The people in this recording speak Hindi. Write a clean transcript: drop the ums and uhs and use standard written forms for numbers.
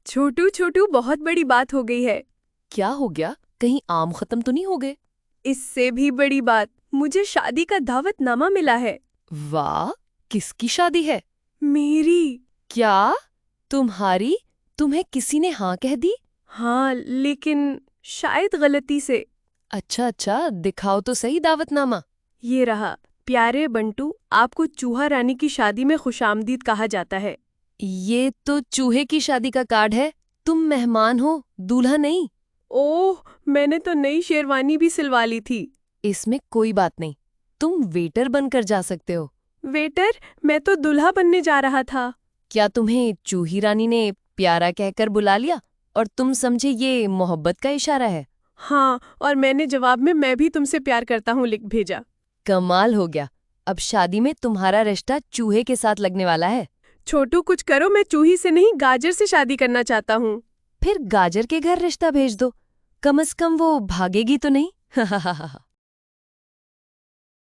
छोटू छोटू बहुत बड़ी बात हो गई है। क्या हो गया? कहीं आम खत्म तो नहीं हो गए? इससे भी बड़ी बात, मुझे शादी का दावतनामा मिला है। वाह! किसकी शादी है? मेरी। क्या? तुम्हारी? तुम्हें किसी ने हाँ कह दी? हाँ, लेकिन शायद गलती से। अच्छा अच्छा, दिखाओ तो सही दावतनामा। ये रहा। प्यारे बंटू, आपको चूहा रानी की शादी में खुशामदीद कहा जाता है। ये तो चूहे की शादी का कार्ड है। तुम मेहमान हो, दूल्हा नहीं। ओह, मैंने तो नई शेरवानी भी सिलवा ली थी। इसमें कोई बात नहीं, तुम वेटर बनकर जा सकते हो। वेटर? मैं तो दूल्हा बनने जा रहा था। क्या तुम्हें चूही रानी ने प्यारा कहकर बुला लिया और तुम समझे ये मोहब्बत का इशारा है? हाँ, और मैंने जवाब में मैं भी तुमसे प्यार करता हूँ लिख भेजा। कमाल हो गया। अब शादी में तुम्हारा रिश्ता चूहे के साथ लगने वाला है। छोटू कुछ करो, मैं चूही से नहीं गाजर से शादी करना चाहता हूँ। फिर गाजर के घर रिश्ता भेज दो, कम से कम वो भागेगी तो नहीं।